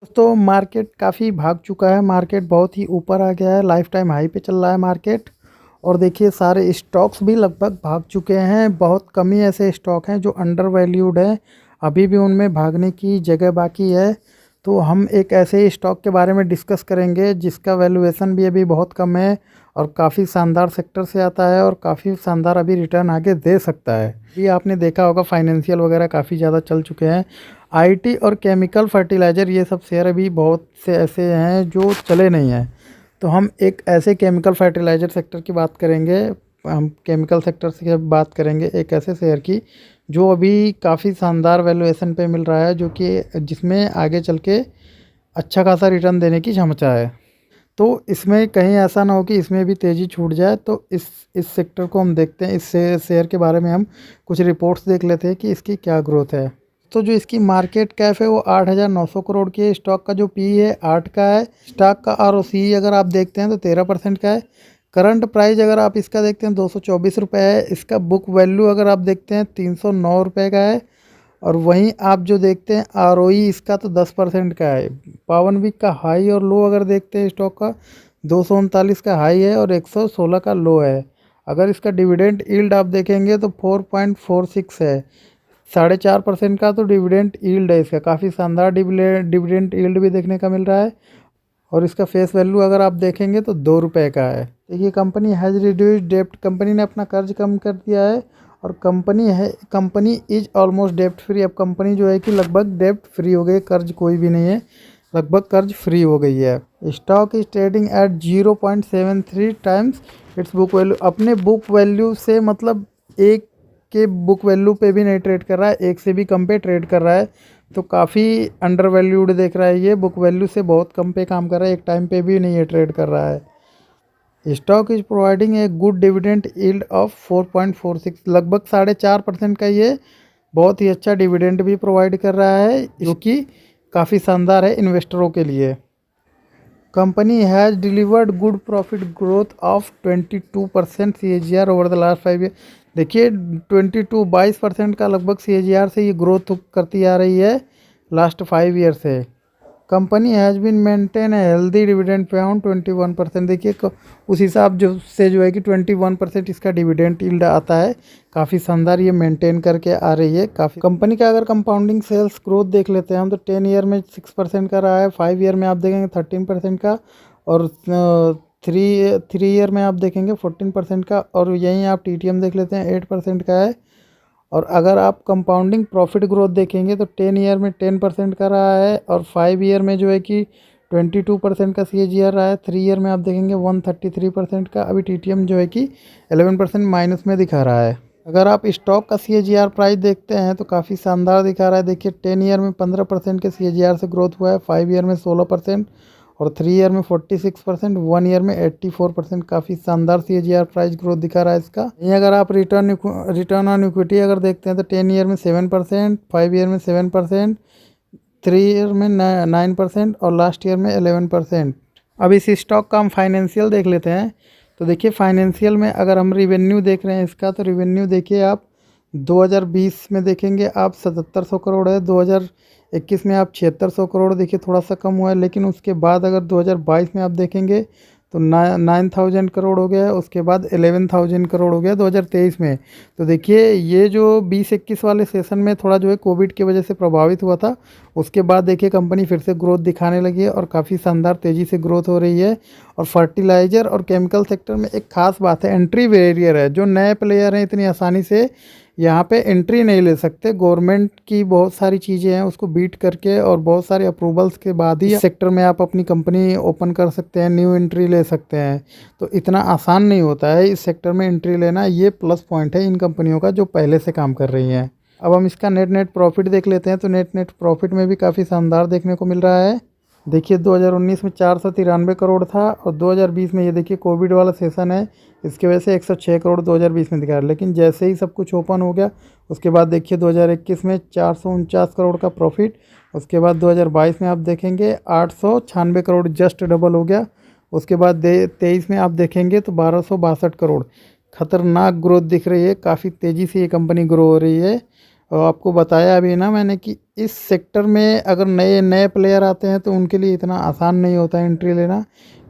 तो मार्केट काफ़ी भाग चुका है, मार्केट बहुत ही ऊपर आ गया है, लाइफ टाइम हाई पे चल रहा है मार्केट। और देखिए सारे स्टॉक्स भी लगभग भाग चुके हैं, बहुत कम ही ऐसे स्टॉक हैं जो अंडर वैल्यूड हैं, अभी भी उनमें भागने की जगह बाकी है। तो हम एक ऐसे स्टॉक के बारे में डिस्कस करेंगे जिसका वैल्यूएशन भी अभी बहुत कम है और काफ़ी शानदार सेक्टर से आता है और काफ़ी शानदार अभी रिटर्न आगे दे सकता है। ये आपने देखा होगा फाइनेंशियल वगैरह काफ़ी ज़्यादा चल चुके हैं। आईटी और केमिकल फर्टिलाइज़र ये सब शेयर अभी बहुत से ऐसे हैं जो चले नहीं हैं। तो हम एक ऐसे केमिकल फर्टिलाइज़र सेक्टर की बात करेंगे, हम केमिकल सेक्टर से बात करेंगे एक ऐसे शेयर की जो अभी काफ़ी शानदार वैल्यूएशन पे मिल रहा है, जो कि जिसमें आगे चल के अच्छा खासा रिटर्न देने की क्षमता है। तो इसमें कहीं ऐसा ना हो कि इसमें भी तेज़ी छूट जाए, तो इस सेक्टर को हम देखते हैं, इस शेयर के बारे में हम कुछ रिपोर्ट्स देख लेते हैं कि इसकी क्या ग्रोथ है। तो जो इसकी मार्केट कैप है वो 8,900 करोड़ की है। स्टॉक का जो पी है 8 का है। स्टॉक का आरओसी अगर आप देखते हैं तो 13% का है। करंट प्राइस अगर आप इसका देखते हैं 224 रुपये है। इसका बुक वैल्यू अगर आप देखते हैं 309 रुपये का है। और वहीं आप जो देखते हैं आरओई इसका तो 10% का है। 52 वीक का हाई और लो अगर देखते हैं स्टॉक का 239 का हाई है और 116 का लो है। अगर इसका डिविडेंड यील्ड आप देखेंगे तो 4.46 है। 4.5% का तो डिविडेंड यील्ड है इसका, काफ़ी शानदार डिविडेंड यील्ड भी देखने का मिल रहा है। और इसका फेस वैल्यू अगर आप देखेंगे तो 2 रुपये का है। देखिए कंपनी हैज़ रिड्यूस डेप्ट, कंपनी ने अपना कर्ज कम कर दिया है और कंपनी इज ऑलमोस्ट डेप्ट फ्री। अब कंपनी जो है कि लगभग डेप्ट फ्री हो गई, कर्ज कोई भी नहीं है, लगभग कर्ज फ्री हो गई है। Stock is trading at 0.73 times it's book value. अपने बुक वैल्यू से मतलब एक के बुक वैल्यू पे भी नहीं ट्रेड कर रहा है, एक से भी कम पे ट्रेड कर रहा है। तो काफ़ी अंडर वैल्यूड देख रहा है ये, बुक वैल्यू से बहुत कम पे काम कर रहा है, एक टाइम पे भी नहीं है ट्रेड कर रहा है। Stock is providing a good dividend yield of 4.46, लगभग 4.5% का ये बहुत ही अच्छा डिविडेंड भी प्रोवाइड कर रहा है, जो कि काफ़ी शानदार है इन्वेस्टरों के लिए। Company has delivered good profit growth of 22% CAGR over the last 5 year. देखिए 22% का लगभग CAGR से ये ग्रोथ करती आ रही है लास्ट 5 ईयर से। Company has been maintain a healthy dividend pay on 21%। देखिए उस हिसाब जो है कि 21% इसका डिविडेंड यील्ड आता है, काफ़ी शानदार ये मेंटेन करके आ रही है काफ़ी। कंपनी का अगर कंपाउंडिंग सेल्स ग्रोथ देख लेते हैं हम तो 10 ईयर में 6% का रहा है, 5 ईयर में आप देखेंगे 13% का और 3 ईयर में आप देखेंगे 14% का, और यहीं आप TTM देख लेते हैं 8% का है। और अगर आप कंपाउंडिंग प्रॉफिट ग्रोथ देखेंगे तो 10 ईयर में 10% का रहा है और 5 ईयर में जो है कि 22% का CAGR रहा है। 3 ईयर में आप देखेंगे 133% का। अभी TTM जो है कि 11% माइनस में दिखा रहा है। अगर आप स्टॉक का CAGR प्राइस देखते हैं तो काफ़ी शानदार दिखा रहा है। देखिए 10 ईयर में 15% के CAGR से ग्रोथ हुआ है, 5 ईयर में 16% और 3 ईयर में 46%, 1 ईयर में 84%। काफ़ी शानदार CAGR प्राइस ग्रोथ दिखा रहा है इसका। यहीं अगर आप रिटर्न ऑन इक्विटी अगर देखते हैं तो 10 ईयर में 7%, 5 ईयर में 7%, 3 ईयर में 9% और लास्ट ईयर में 11%। अब इस स्टॉक का हम फाइनेंशियल देख लेते हैं। तो देखिए फाइनेंशियल में अगर हम रिवेन्यू देख रहे हैं इसका, तो रिवेन्यू देखिए आप 2020 में देखेंगे आप 7700 करोड़ है, 2021 में आप 7600 करोड़, देखिए थोड़ा सा कम हुआ है। लेकिन उसके बाद अगर 2022 में आप देखेंगे तो 9,000 करोड़ हो गया है, उसके बाद 11,000 करोड़ हो गया 2023 में। तो देखिए ये जो 20-21 वाले सेशन में थोड़ा जो है कोविड की वजह से प्रभावित हुआ था, उसके बाद देखिए कंपनी फिर से ग्रोथ दिखाने लगी है और काफ़ी शानदार तेज़ी से ग्रोथ हो रही है। और फर्टिलाइज़र और केमिकल सेक्टर में एक खास बात है, एंट्री बैरियर है। जो नए प्लेयर हैं इतनी आसानी से यहाँ पे एंट्री नहीं ले सकते। गवर्नमेंट की बहुत सारी चीज़ें हैं उसको बीट करके और बहुत सारे अप्रूवल्स के बाद ही सेक्टर में आप अपनी कंपनी ओपन कर सकते हैं, न्यू एंट्री ले सकते हैं। तो इतना आसान नहीं होता है इस सेक्टर में एंट्री लेना, ये प्लस पॉइंट है इन कंपनियों का जो पहले से काम कर रही हैं। अब हम इसका नेट प्रॉफिट देख लेते हैं। तो नेट प्रॉफिट में भी काफ़ी शानदार देखने को मिल रहा है। देखिए 2019 में 493 करोड़ था और 2020 में ये देखिए कोविड वाला सेशन है, इसकी वजह से 106 करोड़ 2020 में दिखा रहा है। लेकिन जैसे ही सब कुछ ओपन हो गया उसके बाद देखिए 2021 में 449 करोड़ का प्रॉफिट, उसके बाद 2022 में आप देखेंगे 896 करोड़, जस्ट डबल हो गया। उसके बाद 23 में आप देखेंगे तो 1262 करोड़। खतरनाक ग्रोथ दिख रही है, काफ़ी तेज़ी से ये कंपनी ग्रो हो रही है। और आपको बताया अभी ना मैंने कि इस सेक्टर में अगर नए नए प्लेयर आते हैं तो उनके लिए इतना आसान नहीं होता है एंट्री लेना,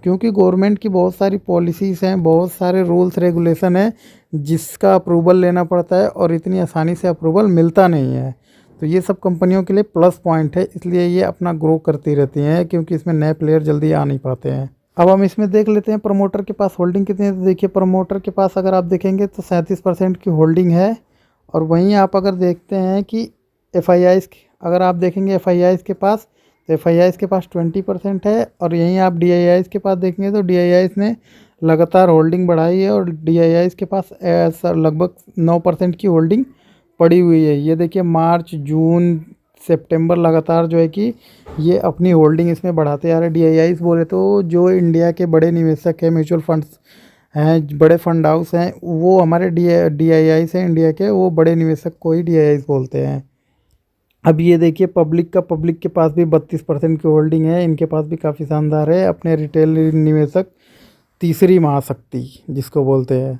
क्योंकि गवर्नमेंट की बहुत सारी पॉलिसीज़ हैं, बहुत सारे रूल्स रेगुलेशन है जिसका अप्रूवल लेना पड़ता है और इतनी आसानी से अप्रूवल मिलता नहीं है। तो ये सब कंपनियों के लिए प्लस पॉइंट है, इसलिए ये अपना ग्रो करती रहती हैं, क्योंकि इसमें नए प्लेयर जल्दी आ नहीं पाते हैं। अब हम इसमें देख लेते हैं प्रमोटर के पास होल्डिंग कितनी है। तो देखिए प्रमोटर के पास अगर आप देखेंगे तो 37% की होल्डिंग है। और वहीं आप अगर देखते हैं कि FIIs अगर आप देखेंगे FIIs के पास, तो FIIs के पास 20% है। और यहीं आप DIIs के पास देखेंगे तो DIIs ने लगातार होल्डिंग बढ़ाई है और DIIs के पास लगभग 9% की होल्डिंग पड़ी हुई है। ये देखिए मार्च जून सितंबर लगातार जो है कि ये अपनी होल्डिंग इसमें बढ़ाते आ रहे हैं। DIIs बोले तो जो इंडिया के बड़े निवेशक हैं, म्यूचुअल फंड्स हैं, बड़े फंड हाउस हैं, वो हमारे DIIs हैं इंडिया के, वो बड़े निवेशक को ही DIIs बोलते हैं। अब ये देखिए पब्लिक के पास भी 32% की होल्डिंग है, इनके पास भी काफ़ी शानदार है। अपने रिटेल निवेशक तीसरी महाशक्ति जिसको बोलते हैं,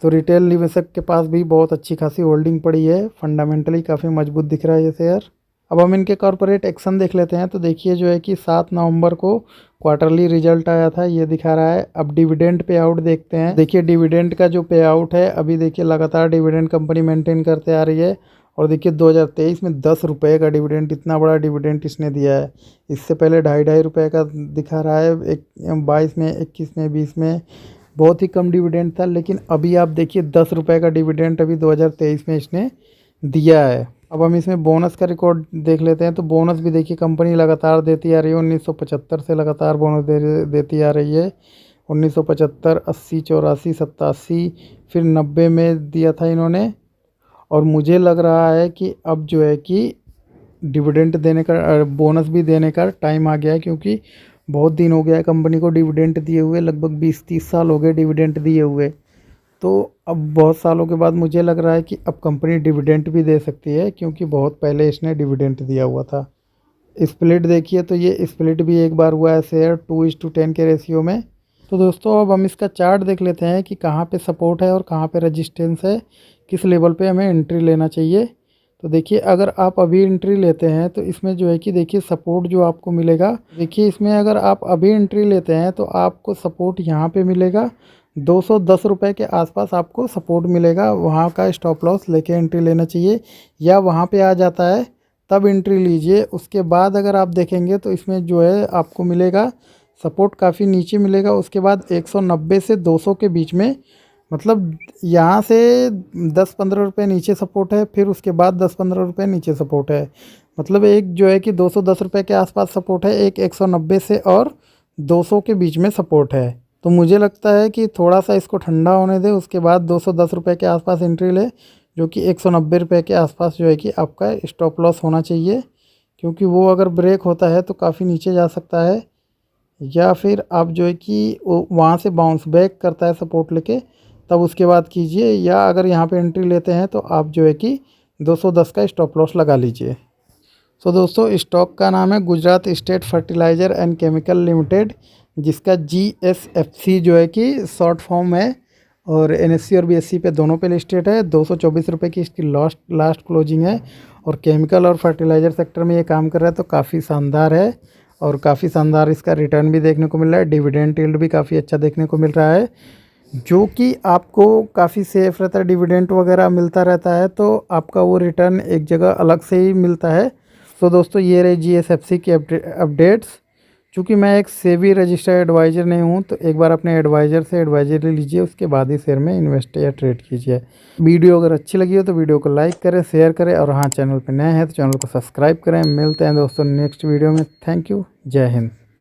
तो रिटेल निवेशक के पास भी बहुत अच्छी खासी होल्डिंग पड़ी है। फंडामेंटली काफ़ी मजबूत दिख रहा है ये शेयर। अब हम इनके कॉर्पोरेट एक्शन देख लेते हैं। तो देखिए जो है कि 7 नवंबर को क्वार्टरली रिजल्ट आया था, ये दिखा रहा है। अब डिविडेंड पे आउट देखते हैं। देखिए डिविडेंड का जो पे आउट है, अभी देखिए लगातार डिविडेंड कंपनी मेंटेन करते आ रही है। और देखिए 2023 में 10 रुपये का डिविडेंड, इतना बड़ा डिविडेंड इसने दिया है। इससे पहले ढाई रुपये का दिखा रहा है, 22 में, 21 में, 20 में बहुत ही कम डिविडेंड था। लेकिन अभी आप देखिए 10 रुपये का डिविडेंड अभी 2023 में इसने दिया है। अब हम इसमें बोनस का रिकॉर्ड देख लेते हैं। तो बोनस भी देखिए कंपनी लगातार देती आ रही है, 1975 से लगातार बोनस देती आ रही है। 1975, 80, 84, 87, फिर 90 में दिया था इन्होंने। और मुझे लग रहा है कि अब जो है कि डिविडेंड देने का, बोनस भी देने का टाइम आ गया है, क्योंकि बहुत दिन हो गया है कंपनी को डिविडेंड दिए हुए, लगभग 20-30 साल हो गए डिविडेंड दिए हुए। तो अब बहुत सालों के बाद मुझे लग रहा है कि अब कंपनी डिविडेंड भी दे सकती है, क्योंकि बहुत पहले इसने डिविडेंड दिया हुआ था। स्प्लिट देखिए तो ये स्प्लिट भी एक बार हुआ है शेयर 2:10 के रेशियो में। तो दोस्तों अब हम इसका चार्ट देख लेते हैं कि कहाँ पे सपोर्ट है और कहाँ पे रेजिस्टेंस है, किस लेवल पे हमें एंट्री लेना चाहिए। तो देखिए अगर आप अभी एंट्री लेते हैं तो इसमें जो है कि देखिए सपोर्ट जो आपको मिलेगा, देखिए इसमें अगर आप अभी एंट्री लेते हैं तो आपको सपोर्ट यहाँ पे मिलेगा 210 रुपये के आसपास आपको सपोर्ट मिलेगा। वहाँ का स्टॉप लॉस लेके एंट्री लेना चाहिए, या वहाँ पे आ जाता है तब एंट्री लीजिए। उसके बाद अगर आप देखेंगे तो इसमें जो है आपको मिलेगा सपोर्ट काफ़ी नीचे मिलेगा। उसके बाद 190 से 200 के बीच में, मतलब यहाँ से 10-15 रुपये नीचे सपोर्ट है, फिर उसके बाद 10-15 रुपये नीचे सपोर्ट है। मतलब एक जो है कि 210 रुपये के आसपास सपोर्ट है, एक 190 से और 200 के बीच में सपोर्ट है। तो मुझे लगता है कि थोड़ा सा इसको ठंडा होने दे, उसके बाद 210 रुपये के आसपास एंट्री ले, जो कि 190 रुपये के आसपास जो है कि आपका स्टॉप लॉस होना चाहिए, क्योंकि वो अगर ब्रेक होता है तो काफ़ी नीचे जा सकता है। या फिर आप जो है कि वहाँ से बाउंस बैक करता है सपोर्ट लेके, तब उसके बाद कीजिए। या अगर यहाँ पे एंट्री लेते हैं तो आप जो है कि 210 का स्टॉप लॉस लगा लीजिए। सो दोस्तों स्टॉक का नाम है Gujarat state fertiliser and chemical limited, जिसका GSFC जो है कि शॉर्ट फॉर्म है, और NSE और BSE पे दोनों पे लिस्टेड है। 224 रुपये की इसकी लास्ट क्लोजिंग है, और केमिकल और फर्टिलाइज़र सेक्टर में ये काम कर रहा है, तो काफ़ी शानदार है। और काफ़ी शानदार इसका रिटर्न भी देखने को मिल रहा है, डिविडेंड यील्ड भी काफ़ी अच्छा देखने को मिल रहा है, जो कि आपको काफ़ी सेफ रहता है। डिविडेंड वगैरह मिलता रहता है तो आपका वो रिटर्न एक जगह अलग से ही मिलता है। तो दोस्तों ये रहे GSFC की अपडेट्स। चूँकि मैं एक सेबी रजिस्टर्ड एडवाइज़र नहीं हूँ, तो एक बार अपने एडवाइज़र से एडवाइजरी लीजिए, उसके बाद ही शेयर में इन्वेस्ट या ट्रेड कीजिए। वीडियो अगर अच्छी लगी हो तो वीडियो को लाइक करें, शेयर करें, और हाँ चैनल पर नए हैं तो चैनल को सब्सक्राइब करें। मिलते हैं दोस्तों नेक्स्ट वीडियो में। थैंक यू, जय हिंद।